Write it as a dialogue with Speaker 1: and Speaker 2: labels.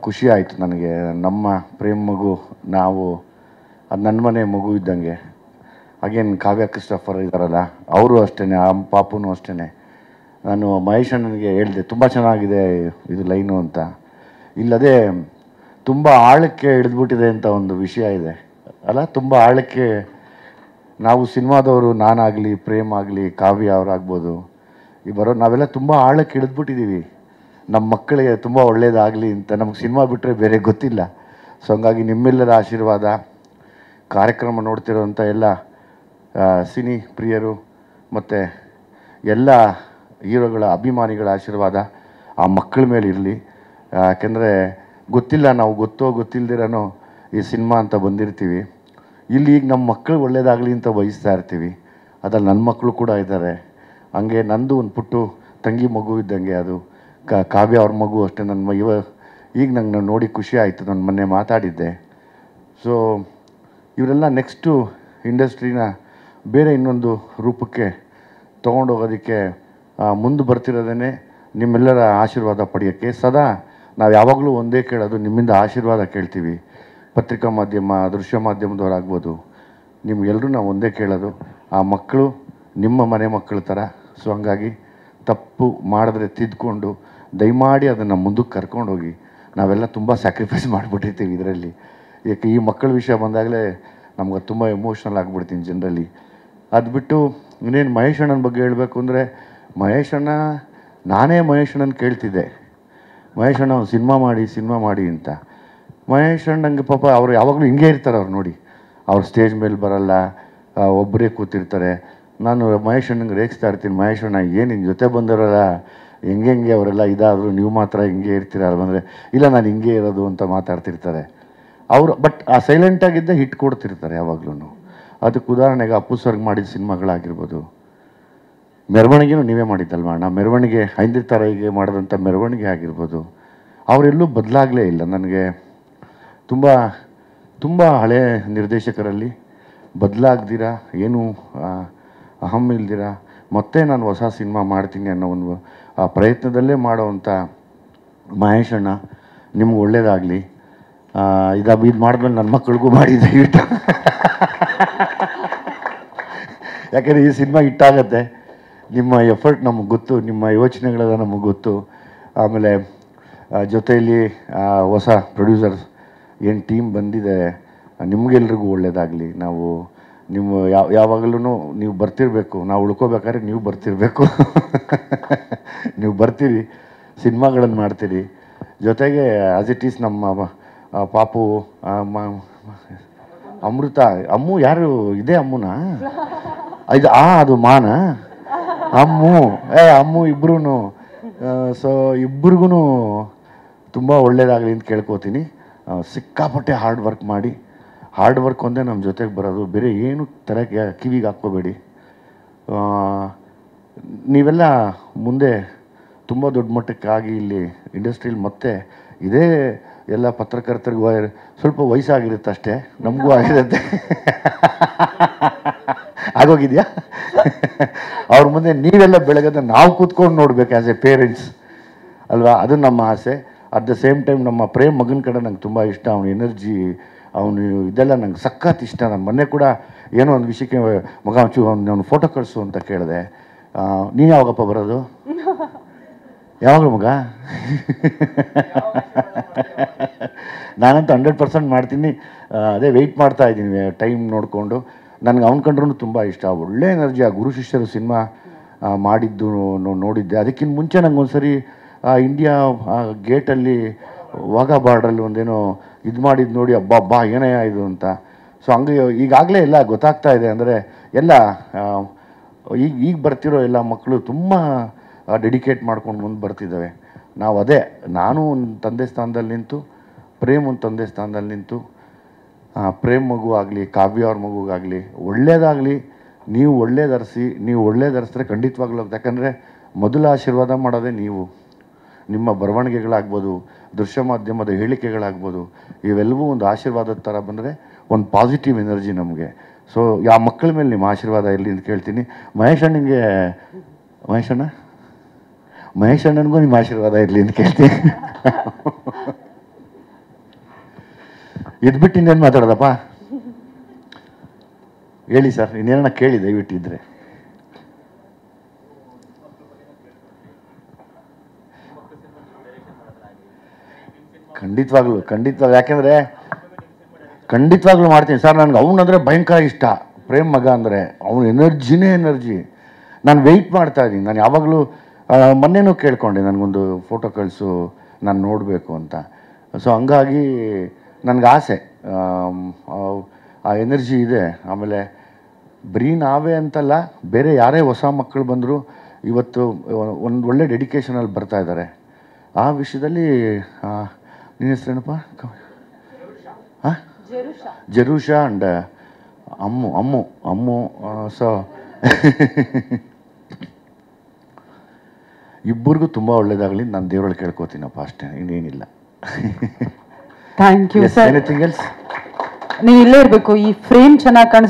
Speaker 1: ಖುಷಿ ಆಯಿತು ನನಗೆ. ನಮ್ಮ ಪ್ರೇಮ್ ಮಗು ನಾವು ಅದು ನನ್ನ ಮನೆ ಮಗು ಇದ್ದಂಗೆ. ಹಾಗೇನು ಕಾವ್ಯ ಕ್ರಿಸ್ಟಫರ್ ಇದ್ದಾರಲ್ಲ ಅವರು ಅಷ್ಟೇ, ಆ ಪಾಪುನೂ ಅಷ್ಟೇ. ನಾನು ಮಹೇಶ್ ಅಣ್ಣನಿಗೆ ಹೇಳಿದೆ ತುಂಬ ಚೆನ್ನಾಗಿದೆ ಇದು ಲೈನು ಅಂತ. ಇಲ್ಲದೆ ತುಂಬ ಆಳಕ್ಕೆ ಹಿಡಿದ್ಬಿಟ್ಟಿದೆ ಅಂತ ಒಂದು ವಿಷಯ ಇದೆ ಅಲ್ಲ, ತುಂಬ ಆಳಕ್ಕೆ. ನಾವು ಸಿನಿಮಾದವರು, ನಾನಾಗಲಿ ಪ್ರೇಮ್ ಆಗಲಿ ಕಾವ್ಯ ಅವರಾಗ್ಬೋದು, ಈ ಬರೋ ನಾವೆಲ್ಲ ತುಂಬ ಆಳಕ್ಕೆ ಹಿಡಿದ್ಬಿಟ್ಟಿದ್ದೀವಿ. ನಮ್ಮ ಮಕ್ಕಳಿಗೆ ತುಂಬ ಒಳ್ಳೆಯದಾಗಲಿ ಅಂತ. ನಮಗೆ ಸಿನಿಮಾ ಬಿಟ್ಟರೆ ಬೇರೆ ಗೊತ್ತಿಲ್ಲ. ಸೊ ಹಂಗಾಗಿ ನಿಮ್ಮೆಲ್ಲರ ಆಶೀರ್ವಾದ, ಕಾರ್ಯಕ್ರಮ ನೋಡ್ತಿರೋಂಥ ಎಲ್ಲ ಸಿನಿ ಪ್ರಿಯರು ಮತ್ತು ಎಲ್ಲ ಹೀರೋಗಳ ಅಭಿಮಾನಿಗಳ ಆಶೀರ್ವಾದ ಆ ಮಕ್ಕಳ ಮೇಲೆ ಇರಲಿ. ಯಾಕೆಂದರೆ ಗೊತ್ತಿಲ್ಲ, ನಾವು ಗೊತ್ತೋ ಗೊತ್ತಿಲ್ಲದಿರೋನೋ ಈ ಸಿನಿಮಾ ಅಂತ ಬಂದಿರ್ತೀವಿ. ಇಲ್ಲಿ ಈಗ ನಮ್ಮ ಮಕ್ಕಳು ಒಳ್ಳೇದಾಗಲಿ ಅಂತ ಬಯಸ್ತಾ ಇರ್ತೀವಿ. ಅದ್ರಲ್ಲಿ ನನ್ನ ಮಕ್ಕಳು ಕೂಡ ಇದ್ದಾರೆ. ಹಂಗೆ ನಂದು ಒಂದು ಪುಟ್ಟು ತಂಗಿ ಮಗು ಇದ್ದಂಗೆ ಅದು ಕಾವ್ಯ ಅವ್ರ ಮಗು ಅಷ್ಟೇ. ನನ್ನ ಈಗ ನಂಗೆ ನೋಡಿ ಖುಷಿ ಆಯಿತು. ನಾನು ಮೊನ್ನೆ ಮಾತಾಡಿದ್ದೆ. ಸೊ ಇವರೆಲ್ಲ ನೆಕ್ಸ್ಟು ಇಂಡಸ್ಟ್ರಿನ ಬೇರೆ ಇನ್ನೊಂದು ರೂಪಕ್ಕೆ ತೊಗೊಂಡೋಗೋದಕ್ಕೆ ಮುಂದೆ ಬರ್ತಿರೋದೇ ನಿಮ್ಮೆಲ್ಲರ ಆಶೀರ್ವಾದ ಪಡೆಯೋಕ್ಕೆ. ಸದಾ ನಾವು ಯಾವಾಗಲೂ ಒಂದೇ ಕೇಳೋದು, ನಿಮ್ಮಿಂದ ಆಶೀರ್ವಾದ ಕೇಳ್ತೀವಿ. ಪತ್ರಿಕಾ ಮಾಧ್ಯಮ, ದೃಶ್ಯ ಮಾಧ್ಯಮದವರಾಗ್ಬೋದು, ನಿಮ್ಗೆಲ್ಲರೂ ನಾವು ಒಂದೇ ಕೇಳೋದು, ಆ ಮಕ್ಕಳು ನಿಮ್ಮ ಮನೆ ಮಕ್ಕಳ ಥರ. ಸೊ ಹಂಗಾಗಿ ತಪ್ಪು ಮಾಡಿದ್ರೆ ತಿದ್ದುಕೊಂಡು ದಯಮಾಡಿ ಅದನ್ನು ಮುಂದಕ್ಕೆ ಕರ್ಕೊಂಡೋಗಿ. ನಾವೆಲ್ಲ ತುಂಬ ಸ್ಯಾಕ್ರಿಫೈಸ್ ಮಾಡಿಬಿಟ್ಟಿರ್ತೀವಿ ಇದರಲ್ಲಿ. ಯಾಕೆ ಈ ಮಕ್ಕಳ ವಿಷಯ ಬಂದಾಗಲೇ ನಮ್ಗೆ ತುಂಬ ಎಮೋಷ್ನಲ್ ಆಗಿಬಿಡ್ತೀನಿ ಜನರಲ್ಲಿ. ಅದು ಬಿಟ್ಟು ಇನ್ನೇನು ಮಹೇಶ್ ಅಣ್ಣನ ಬಗ್ಗೆ ಹೇಳಬೇಕು ಅಂದರೆ, ಮಹೇಶ್ ಅಣ್ಣ, ನಾನೇ ಮಹೇಶ್ ಅಣ್ಣನ ಕೇಳ್ತಿದ್ದೆ, ಮಹೇಶ್ ಅಣ್ಣ ಒಂದು ಸಿನಿಮಾ ಮಾಡಿ ಅಂತ. ಮಹೇಶ್ ಅಣ್ಣಂಗೆ ಪಾಪ ಅವರು ಯಾವಾಗಲೂ ಹಿಂಗೆ ಇರ್ತಾರೆ. ಅವ್ರು ನೋಡಿ, ಅವ್ರು ಸ್ಟೇಜ್ ಮೇಲೆ ಬರಲ್ಲ, ಒಬ್ಬರೇ ಕೂತಿರ್ತಾರೆ. ನಾನು ಮಹೇಶ್ ಅಣ್ಣಂಗೆ ರೇಗಿಸ್ತಾ ಇರ್ತೀನಿ, ಮಹೇಶ್ ಅಣ್ಣ ಏನು ನಿನ್ನ ಜೊತೆ ಬಂದಿರೋಲ್ಲ, ಹೆಂಗೆ ಅವರೆಲ್ಲ ಇದಾದರು, ನೀವು ಮಾತ್ರ ಹಿಂಗೆ ಇರ್ತೀರ ಬಂದರೆ. ಇಲ್ಲ, ನಾನು ಹಿಂಗೆ ಇರೋದು ಅಂತ ಮಾತಾಡ್ತಿರ್ತಾರೆ ಅವರು. ಬಟ್ ಆ ಸೈಲೆಂಟಾಗಿದ್ದೇ ಹಿಟ್ ಕೊಡ್ತಿರ್ತಾರೆ ಯಾವಾಗಲೂ. ಅದಕ್ಕೆ ಉದಾಹರಣೆಗೆ ಅಪ್ಪು ಸರ್ಗೆ ಮಾಡಿದ ಸಿನಿಮಾಗಳಾಗಿರ್ಬೋದು, ಮೆರವಣಿಗೆನೂ ನೀವೇ ಮಾಡಿದ್ದಲ್ವ ಅಣ್ಣ, ಮೆರವಣಿಗೆ ಐಂದ್ರ ತಾರೀಕಿಗೆ ಮಾಡಿದಂಥ ಮೆರವಣಿಗೆ ಆಗಿರ್ಬೋದು, ಅವರೆಲ್ಲೂ ಬದಲಾಗಲೇ ಇಲ್ಲ. ನನಗೆ ತುಂಬ ಹಳೆ ನಿರ್ದೇಶಕರಲ್ಲಿ ಬದಲಾಗ್ದಿರ, ಏನೂ ಅಹಂ ಇಲ್ದಿರ ಮತ್ತೆ ನಾನು ಹೊಸ ಸಿನಿಮಾ ಮಾಡ್ತೀನಿ ಅನ್ನೋ ಒಂದು ಆ ಪ್ರಯತ್ನದಲ್ಲೇ ಮಾಡೋವಂಥ ಮಹೇಶ್ ಅಣ್ಣ, ನಿಮ್ಗೆ ಒಳ್ಳೇದಾಗಲಿ. ಇದು ಮಾಡಿದ್ಮೇಲೆ ನನ್ನ ಮಕ್ಕಳಿಗೂ ಮಾಡಿ ದಯವಿಟ್ಟು. ಯಾಕೆಂದರೆ ಈ ಸಿನಿಮಾ ಹಿಟ್ಟಾಗತ್ತೆ. ನಿಮ್ಮ ಎಫರ್ಟ್ ನಮಗೆ ಗೊತ್ತು, ನಿಮ್ಮ ಯೋಚನೆಗಳೆಲ್ಲ ನಮಗೆ ಗೊತ್ತು. ಆಮೇಲೆ ಜೊತೆಯಲ್ಲಿ ಹೊಸ ಪ್ರೊಡ್ಯೂಸರ್ಸ್ ಏನು ಟೀಮ್ ಬಂದಿದೆ, ನಿಮಗೆಲ್ರಿಗೂ ಒಳ್ಳೆಯದಾಗಲಿ. ನಾವು ಯಾವಾಗಲೂ ನೀವು ಬರ್ತಿರಬೇಕು, ನಾವು ಉಳ್ಕೋಬೇಕಾದ್ರೆ ನೀವು ಬರ್ತಿರಬೇಕು. ನೀವು ಬರ್ತೀರಿ, ಸಿನಿಮಾಗಳನ್ನು ಮಾಡ್ತೀರಿ. ಜೊತೆಗೆ ಆಸ್ ಇಟ್ ಈಸ್ ನಮ್ಮ ಪಾಪು, ಅಮೃತ, ಅಮ್ಮು ಯಾರು ಇದೇ ಅಮ್ಮುನಾ ಇದು ಅದು ಮಾನ ಅಮ್ಮು ಇಬ್ಬರೂ. ಸೊ ಇಬ್ಬರಿಗೂ ತುಂಬ ಒಳ್ಳೇದಾಗಲಿ ಅಂತ ಕೇಳ್ಕೊತೀನಿ. ಸಿಕ್ಕಾಪಟ್ಟೆ ಹಾರ್ಡ್ ವರ್ಕ್ ಮಾಡಿ, ಹಾರ್ಡ್ ವರ್ಕ್ ಒಂದೇ ನಮ್ಮ ಜೊತೆಗೆ ಬರೋದು, ಬೇರೆ ಏನು ತಲೆಗೆ ಕಿವಿಗೆ ಹಾಕ್ಕೋಬೇಡಿ. ನೀವೆಲ್ಲ ಮುಂದೆ ತುಂಬ ದೊಡ್ಡ ಮಟ್ಟಕ್ಕಾಗಿ ಇಲ್ಲಿ ಇಂಡಸ್ಟ್ರೀಲಿ ಮತ್ತೆ ಇದೇ ಎಲ್ಲ ಪತ್ರಕರ್ತರಿಗೂ ಸ್ವಲ್ಪ ವಯಸ್ಸಾಗಿರುತ್ತೆ ಅಷ್ಟೇ, ನಮಗೂ ಆಗಿರುತ್ತೆ. ಆಗೋಗಿದೆಯಾ? ಅವ್ರ ಮುಂದೆ ನೀವೆಲ್ಲ ಬೆಳಗದ ನಾವು ಕೂತ್ಕೊಂಡು ನೋಡ್ಬೇಕು ಆ್ಯಸ್ ಎ ಪೇರೆಂಟ್ಸ್ ಅಲ್ವಾ? ಅದು ನಮ್ಮ ಆಸೆ. ಅಟ್ ದ ಸೇಮ್ ಟೈಮ್ ನಮ್ಮ ಪ್ರೇಮ್ ಮಗನ ಕಡೆ ನಂಗೆ ತುಂಬ ಇಷ್ಟ. ಅವನ ಎನರ್ಜಿ, ಅವನು ಇದೆಲ್ಲ ನಂಗೆ ಸಖತ್ ಇಷ್ಟ. ನನ್ನ ಮೊನ್ನೆ ಕೂಡ ಏನೋ ಒಂದು ವಿಷಯಕ್ಕೆ ಮಗ ಅವನು ಫೋಟೋ ಕಳಿಸು ಅಂತ ಕೇಳಿದೆ. ನೀನು ಯಾವಾಗಪ್ಪ ಬರೋದು? ಯಾವಾಗಲೂ ಮಗ? ನಾನಂತೂ 100% ಮಾಡ್ತೀನಿ. ಅದೇ ವೆಯ್ಟ್ ಮಾಡ್ತಾ ಇದ್ದೀನಿ ಟೈಮ್ ನೋಡಿಕೊಂಡು. ನನಗೆ ಅವ್ನ ಕಂಡ್ರೂ ತುಂಬ ಇಷ್ಟ. ಒಳ್ಳೆ ಎನರ್ಜಿ. ಆ ಗುರು ಶಿಷ್ಯರು ಸಿನಿಮಾ ಮಾಡಿದ್ದು ನೋಡಿದ್ದೆ. ಅದಕ್ಕಿಂತ ಮುಂಚೆ ನಂಗೆ ಒಂದ್ಸರಿ ಇಂಡಿಯಾ ಗೇಟಲ್ಲಿ ವಾಘಾ ಬಾರ್ಡ್ರಲ್ಲಿ ಒಂದೇನೋ ಇದು ಮಾಡಿದ್ದು ನೋಡಿ, ಅಬ್ಬಾ ಏನಯ್ಯ ಇದು ಅಂತ. ಸೊ ಹಂಗೆ ಈಗಾಗಲೇ ಎಲ್ಲ ಗೊತ್ತಾಗ್ತಾ ಇದೆ. ಅಂದರೆ ಎಲ್ಲ ಈಗ ಬರ್ತಿರೋ ಎಲ್ಲ ಮಕ್ಕಳು ತುಂಬ ಡೆಡಿಕೇಟ್ ಮಾಡ್ಕೊಂಡು ಮುಂದೆ ಬರ್ತಿದ್ದಾವೆ. ನಾವು ಅದೇ, ನಾನು ಒಂದು ತಂದೆ ಸ್ಥಾನದಲ್ಲಿ ನಿಂತು, ಪ್ರೇಮ್ ಒಂದು ತಂದೆ ಸ್ಥಾನದಲ್ಲಿ ನಿಂತು, ಪ್ರೇಮ್ ಮಗು ಆಗಲಿ, ಕಾವ್ಯ ಅವ್ರ ಮಗುಗಾಗಲಿ ಒಳ್ಳೇದಾಗಲಿ. ನೀವು ಒಳ್ಳೇದರಿಸಿದ್ರೆ ಖಂಡಿತವಾಗ್ಲೂ. ಯಾಕಂದರೆ ಮೊದಲ ಆಶೀರ್ವಾದ ಮಾಡೋದೇ ನೀವು. ನಿಮ್ಮ ಬರವಣಿಗೆಗಳಾಗ್ಬೋದು, ದೃಶ್ಯ ಮಾಧ್ಯಮದ ಹೇಳಿಕೆಗಳಾಗ್ಬೋದು, ಇವೆಲ್ಲವೂ ಒಂದು ಆಶೀರ್ವಾದದ ಥರ ಬಂದರೆ ಒಂದು ಪಾಸಿಟಿವ್ ಎನರ್ಜಿ ನಮಗೆ. ಸೊ ಯಾವ ಮಕ್ಕಳ ಮೇಲೆ ನಿಮ್ಮ ಆಶೀರ್ವಾದ ಇರಲಿ ಅಂತ ಕೇಳ್ತೀನಿ. ಮಹೇಶ್ ಅಣ್ಣನಿಗೂ ನಿಮ್ಮ ಆಶೀರ್ವಾದ ಇರಲಿ ಅಂತ ಕೇಳ್ತೀನಿ. ಎದ್ಬಿಟ್ಟು ಇನ್ನೇನು ಮಾತಾಡೋದಪ್ಪ? ಹೇಳಿ ಸರ್, ಇನ್ನೇನ ಕೇಳಿ ದಯವಿಟ್ಟಿದ್ರೆ. ಖಂಡಿತವಾಗ್ಲು ಯಾಕೆಂದರೆ ಖಂಡಿತವಾಗ್ಲೂ ಮಾಡ್ತೀನಿ ಸರ್. ನನಗೆ ಅವನಂದರೆ ಭಯಂಕರ ಇಷ್ಟ. ಪ್ರೇಮ್ ಮಗ ಅಂದರೆ ಅವನು ಎನರ್ಜಿನೇ ಎನರ್ಜಿ. ನಾನು ವೆಯ್ಟ್ ಮಾಡ್ತಾ ಇದ್ದೀನಿ. ನಾನು ಯಾವಾಗಲೂ ಮೊನ್ನೆನೂ ಕೇಳ್ಕೊಂಡೆ, ನನಗೊಂದು ಫೋಟೋ ಕಳಿಸು, ನಾನು ನೋಡಬೇಕು ಅಂತ. ಸೊ ಹಂಗಾಗಿ ನನಗೆ ಆಸೆ, ಆ ಎನರ್ಜಿ ಇದೆ. ಆಮೇಲೆ ಬರೀ ನಾವೇ ಅಂತಲ್ಲ, ಬೇರೆ ಯಾರೇ ಹೊಸ ಮಕ್ಕಳು ಬಂದರೂ ಇವತ್ತು ಒಂದು ಒಳ್ಳೆ ಡೆಡಿಕೇಶನಲ್ಲಿ ಬರ್ತಾ ಇದ್ದಾರೆ. ಆ ವಿಷಯದಲ್ಲಿ ನಿನ್ನ ಹೆಸರೇನಪ್ಪ? ಹಾಂ, ಜೆರೂಷಾ ಆ್ಯಂಡ್ ಅಮ್ಮು. ಸೊ ಇಬ್ಬರಿಗೂ ತುಂಬ ಒಳ್ಳೇದಾಗಲಿ ನಾನು ದೇವರಲ್ಲಿ ಕೇಳ್ಕೊತೀನಪ್ಪ, ಅಷ್ಟೇ, ಇನ್ನೇನಿಲ್ಲ.
Speaker 2: Thank you sir.
Speaker 1: Anything else?
Speaker 2: ನೀವು ಇಲ್ಲೇ ಇರಬೇಕು. ಈ ಫ್ರೇಮ್ ಚೆನ್ನಾಗಿ ಕಾಣಿಸ್